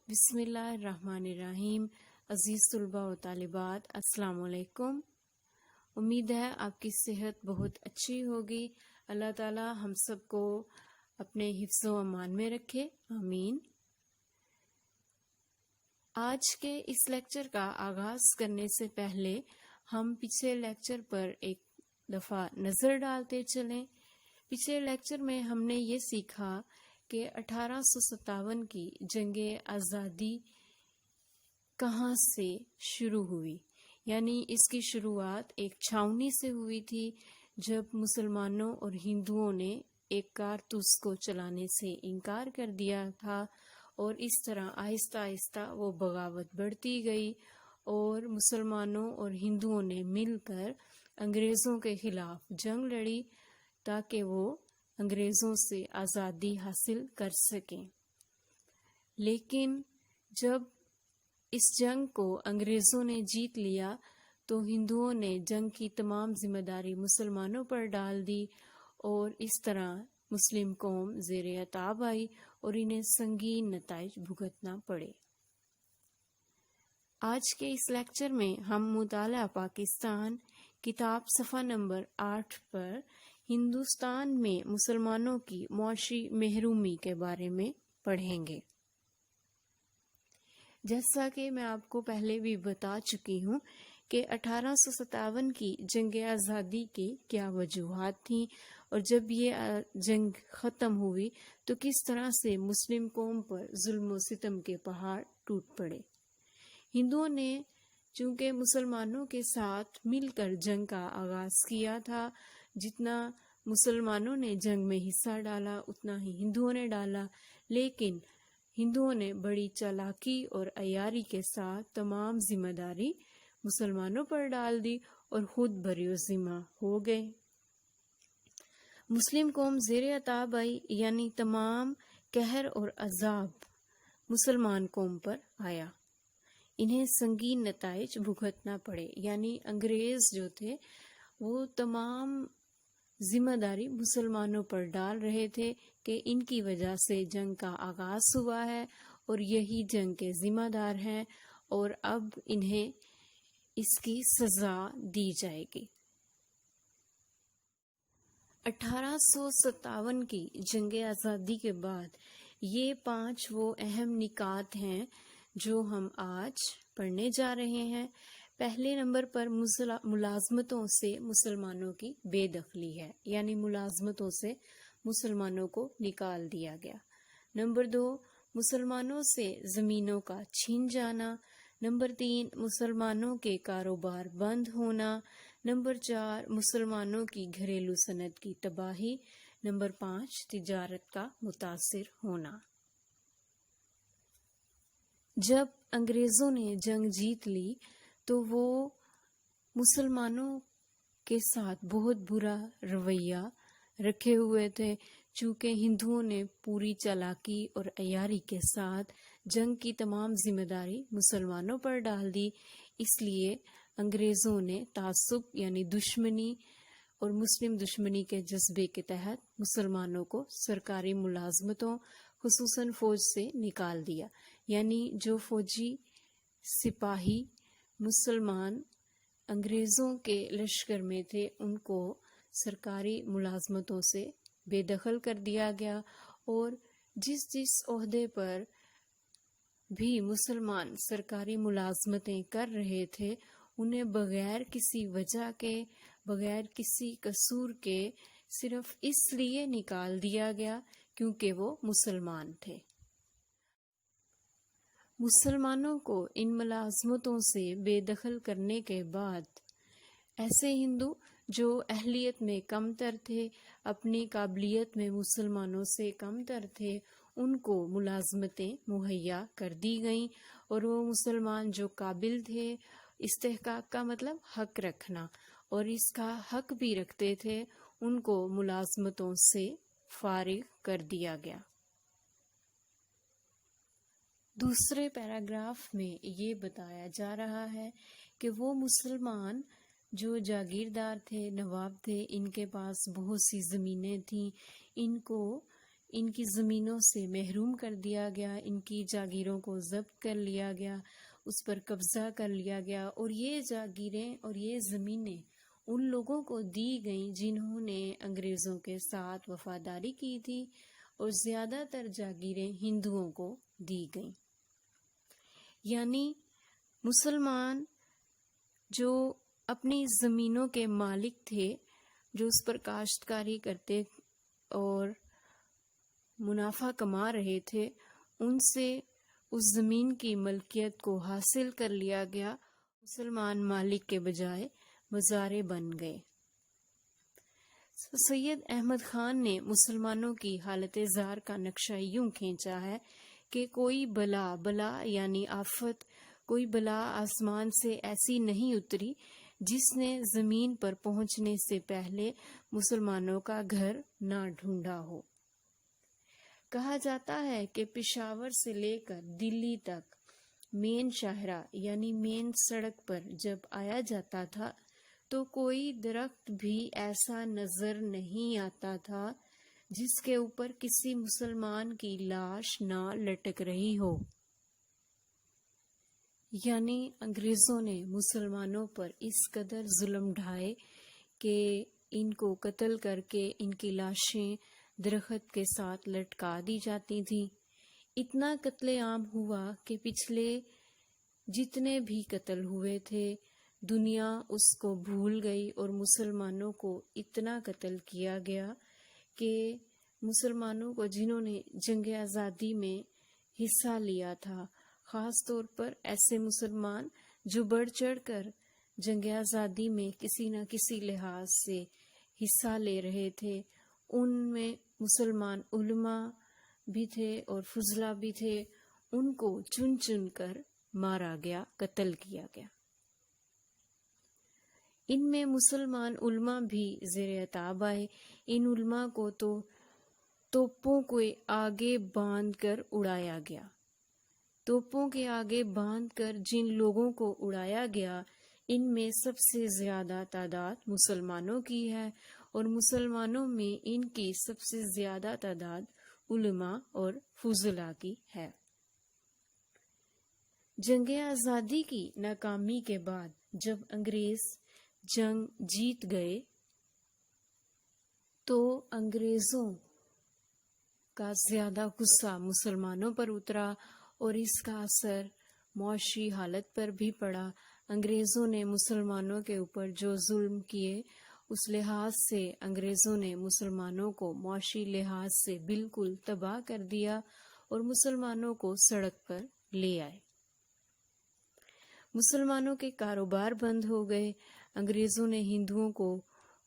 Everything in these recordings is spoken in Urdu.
بسم اللہ الرحمن الرحیم۔ عزیز طلباء و طالبات، السلام علیکم۔ امید ہے آپ کی صحت بہت اچھی ہوگی۔ اللہ تعالی ہم سب کو اپنے حفظ و امان میں رکھے، آمین۔ آج کے اس لیکچر کا آغاز کرنے سے پہلے ہم پچھلے لیکچر پر ایک دفعہ نظر ڈالتے چلیں۔ پچھلے لیکچر میں ہم نے یہ سیکھا کہ 1857 کی جنگ آزادی کہاں سے شروع ہوئی، یعنی اس کی شروعات ایک چھاؤنی سے ہوئی تھی جب مسلمانوں اور ہندوؤں نے ایک کارتوس کو چلانے سے انکار کر دیا تھا، اور اس طرح آہستہ آہستہ وہ بغاوت بڑھتی گئی اور مسلمانوں اور ہندوؤں نے مل کر انگریزوں کے خلاف جنگ لڑی تاکہ وہ انگریزوں سے آزادی حاصل کر سکیں۔ لیکن جب اس جنگ کو انگریزوں نے جیت لیا تو ہندوؤں نے جنگ کی تمام ذمہ داری مسلمانوں پر ڈال دی، اور اس طرح مسلم قوم زیر عتاب آئی اور انہیں سنگین نتائج بھگتنا پڑے۔ آج کے اس لیکچر میں ہم مطالعہ پاکستان کتاب صفحہ نمبر 8 پر ہندوستان میں مسلمانوں کی معاشی محرومی کے بارے میں پڑھیں گے۔ جیسا کہ میں آپ کو پہلے بھی بتا چکی ہوں کہ 1857 کی جنگ آزادی کے کیا وجوہات تھیں، اور جب یہ جنگ ختم ہوئی تو کس طرح سے مسلم قوم پر ظلم و ستم کے پہاڑ ٹوٹ پڑے۔ ہندوؤں نے چونکہ مسلمانوں کے ساتھ مل کر جنگ کا آغاز کیا تھا، جتنا مسلمانوں نے جنگ میں حصہ ڈالا اتنا ہی ہندوؤں نے ڈالا، لیکن ہندوؤں نے بڑی چالاکی اور عیاری کے ساتھ تمام ذمہ داری مسلمانوں پر ڈال دی اور خود بری ذمہ ہو گئے۔ مسلم قوم زیر عتاب آئی، یعنی تمام قہر اور عذاب مسلمان قوم پر آیا، انہیں سنگین نتائج بھگتنا پڑے، یعنی انگریز جو تھے وہ تمام ذمہ داری مسلمانوں پر ڈال رہے تھے کہ ان کی وجہ سے جنگ کا آغاز ہوا ہے اور یہی جنگ کے ذمہ دار ہیں، اور اب انہیں اس کی سزا دی جائے گی۔ 1857 کی جنگ آزادی کے بعد یہ 5 وہ اہم نکات ہیں جو ہم آج پڑھنے جا رہے ہیں۔ پہلے نمبر پر ملازمتوں سے مسلمانوں کی بے دخلی ہے، یعنی ملازمتوں سے مسلمانوں کو نکال دیا گیا۔ نمبر 2، مسلمانوں سے زمینوں کا چھین جانا۔ نمبر 3، مسلمانوں کے کاروبار بند ہونا۔ نمبر 4، مسلمانوں کی گھریلو صنعت کی تباہی۔ نمبر 5، تجارت کا متاثر ہونا۔ جب انگریزوں نے جنگ جیت لی تو وہ مسلمانوں کے ساتھ بہت برا رویہ رکھے ہوئے تھے، چونکہ ہندوؤں نے پوری چالاکی اور عیاری کے ساتھ جنگ کی تمام ذمہ داری مسلمانوں پر ڈال دی۔ اس لیے انگریزوں نے تعصب یعنی دشمنی اور مسلم دشمنی کے جذبے کے تحت مسلمانوں کو سرکاری ملازمتوں خصوصاً فوج سے نکال دیا، یعنی جو فوجی سپاہی مسلمان انگریزوں کے لشکر میں تھے ان کو سرکاری ملازمتوں سے بے دخل کر دیا گیا، اور جس عہدے پر بھی مسلمان سرکاری ملازمتیں کر رہے تھے انہیں بغیر کسی وجہ کے، بغیر کسی قصور کے صرف اس لیے نکال دیا گیا کیونکہ وہ مسلمان تھے۔ مسلمانوں کو ان ملازمتوں سے بے دخل کرنے کے بعد ایسے ہندو جو اہلیت میں کم تر تھے، اپنی قابلیت میں مسلمانوں سے کم تر تھے، ان کو ملازمتیں مہیا کر دی گئیں، اور وہ مسلمان جو قابل تھے، استحقاق کا مطلب حق رکھنا، اور اس کا حق بھی رکھتے تھے، ان کو ملازمتوں سے فارغ کر دیا گیا۔ دوسرے پیراگراف میں یہ بتایا جا رہا ہے کہ وہ مسلمان جو جاگیردار تھے، نواب تھے، ان کے پاس بہت سی زمینیں تھیں، ان کو ان کی زمینوں سے محروم کر دیا گیا، ان کی جاگیروں کو ضبط کر لیا گیا، اس پر قبضہ کر لیا گیا، اور یہ جاگیریں اور یہ زمینیں ان لوگوں کو دی گئیں جنہوں نے انگریزوں کے ساتھ وفاداری کی تھی، اور زیادہ تر جاگیریں ہندوؤں کو دی گئیں۔ یعنی مسلمان جو اپنی زمینوں کے مالک تھے، جو اس پر کاشتکاری کرتے اور منافع کما رہے تھے، ان سے اس زمین کی ملکیت کو حاصل کر لیا گیا، مسلمان مالک کے بجائے مزارع بن گئے۔ سید احمد خان نے مسلمانوں کی حالت زار کا نقشہ یوں کھینچا ہے کہ کوئی بلا یعنی آفت، کوئی بلا آسمان سے ایسی نہیں اتری جس نے زمین پر پہنچنے سے پہلے مسلمانوں کا گھر نہ ڈھونڈا ہو۔ کہا جاتا ہے کہ پشاور سے لے کر دلی تک مین شاہراہ یعنی مین سڑک پر جب آیا جاتا تھا تو کوئی درخت بھی ایسا نظر نہیں آتا تھا جس کے اوپر کسی مسلمان کی لاش نہ لٹک رہی ہو۔ یعنی انگریزوں نے مسلمانوں پر اس قدر ظلم ڈھائے کہ ان کو قتل کر کے ان کی لاشیں درخت کے ساتھ لٹکا دی جاتی تھیں۔ اتنا قتل عام ہوا کہ پچھلے جتنے بھی قتل ہوئے تھے دنیا اس کو بھول گئی، اور مسلمانوں کو اتنا قتل کیا گیا کہ مسلمانوں کو جنہوں نے جنگ آزادی میں حصہ لیا تھا، خاص طور پر ایسے مسلمان جو بڑھ چڑھ کر جنگ آزادی میں کسی نہ کسی لحاظ سے حصہ لے رہے تھے، ان میں مسلمان علماء بھی تھے اور فضلاء بھی تھے، ان کو چن چن کر مارا گیا، قتل کیا گیا۔ ان میں مسلمان علماء بھی زیر عتاب آئے۔ ان علماء کو تو توپوں کو آگے باندھ کر اڑایا گیا۔ توپوں کے آگے باندھ کر جن لوگوں کو اڑایا گیا ان میں سب سے زیادہ تعداد مسلمانوں کی ہے، اور مسلمانوں میں ان کی سب سے زیادہ تعداد علماء اور فضلاء کی ہے۔ جنگ آزادی کی ناکامی کے بعد جب انگریز جنگ جیت گئے تو انگریزوں کا زیادہ غصہ مسلمانوں پر اترا، اور اس کا اثر معاشی حالت پر بھی پڑا۔ انگریزوں نے مسلمانوں کے اوپر جو ظلم کیے، اس لحاظ سے انگریزوں نے مسلمانوں کو معاشی لحاظ سے بالکل تباہ کر دیا اور مسلمانوں کو سڑک پر لے آئے۔ مسلمانوں کے کاروبار بند ہو گئے۔ انگریزوں نے ہندوؤں کو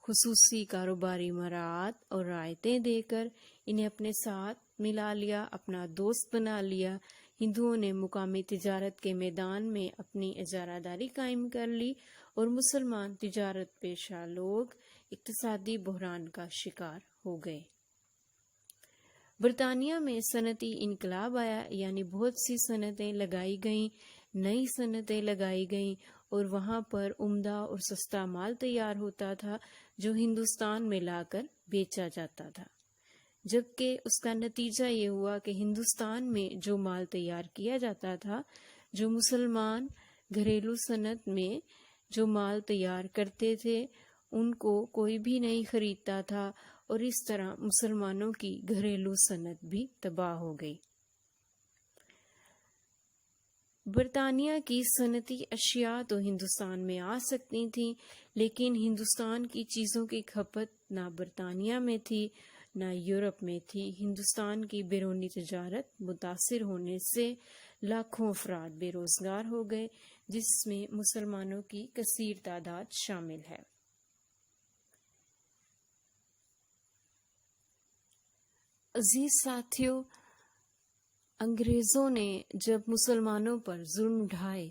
خصوصی کاروباری مراعات اور رعایتیں دے کر انہیں اپنے ساتھ ملا لیا، اپنا دوست بنا لیا۔ ہندوؤں نے مقامی تجارت کے میدان میں اپنی اجارہ داری قائم کر لی، اور مسلمان تجارت پیشہ لوگ اقتصادی بحران کا شکار ہو گئے۔ برطانیہ میں صنعتی انقلاب آیا، یعنی بہت سی صنعتیں لگائی گئیں، نئی صنعتیں لگائی گئیں، اور وہاں پر عمدہ اور سستا مال تیار ہوتا تھا جو ہندوستان میں لا کر بیچا جاتا تھا۔ جبکہ اس کا نتیجہ یہ ہوا کہ ہندوستان میں جو مال تیار کیا جاتا تھا، جو مسلمان گھریلو صنعت میں جو مال تیار کرتے تھے، ان کو کوئی بھی نہیں خریدتا تھا، اور اس طرح مسلمانوں کی گھریلو صنعت بھی تباہ ہو گئی۔ برطانیہ کی صنعتی اشیاء تو ہندوستان میں آ سکتی تھیں، لیکن ہندوستان کی چیزوں کی کھپت نہ برطانیہ میں تھی نہ یورپ میں تھی۔ ہندوستان کی بیرونی تجارت متاثر ہونے سے لاکھوں افراد بے روزگار ہو گئے، جس میں مسلمانوں کی کثیر تعداد شامل ہے۔ عزیز ساتھیو، انگریزوں نے جب مسلمانوں پر ظلم ڈھائے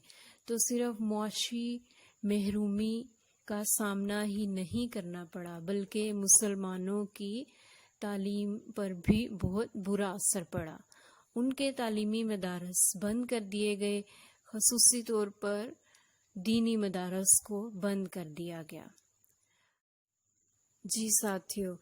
تو صرف معاشی محرومی کا سامنا ہی نہیں کرنا پڑا، بلکہ مسلمانوں کی تعلیم پر بھی بہت برا اثر پڑا۔ ان کے تعلیمی مدارس بند کر دیے گئے، خصوصی طور پر دینی مدارس کو بند کر دیا گیا۔ جی ساتھیو،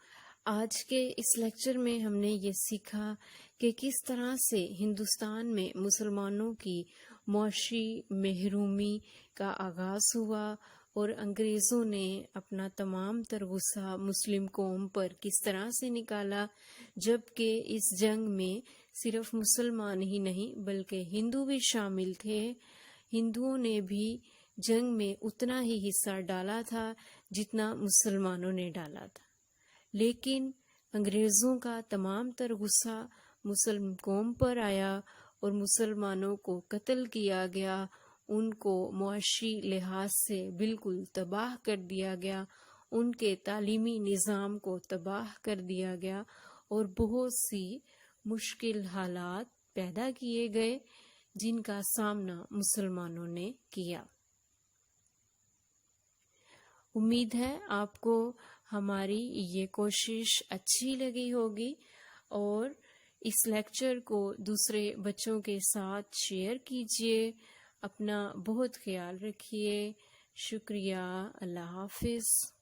آج کے اس لیکچر میں ہم نے یہ سیکھا کہ کس طرح سے ہندوستان میں مسلمانوں کی معاشی محرومی کا آغاز ہوا اور انگریزوں نے اپنا تمام تر غصہ مسلم قوم پر کس طرح سے نکالا، جبکہ اس جنگ میں صرف مسلمان ہی نہیں بلکہ ہندو بھی شامل تھے۔ ہندوؤں نے بھی جنگ میں اتنا ہی حصہ ڈالا تھا جتنا مسلمانوں نے ڈالا تھا، لیکن انگریزوں کا تمام تر غصہ مسلم قوم پر آیا اور مسلمانوں کو قتل کیا گیا، ان کو معاشی لحاظ سے بالکل تباہ کر دیا گیا، ان کے تعلیمی نظام کو تباہ کر دیا گیا اور بہت سی مشکل حالات پیدا کیے گئے جن کا سامنا مسلمانوں نے کیا۔ امید ہے آپ کو ہماری یہ کوشش اچھی لگی ہوگی اور اس لیکچر کو دوسرے بچوں کے ساتھ شیئر کیجیے۔ اپنا بہت خیال رکھیے۔ شکریہ۔ اللہ حافظ۔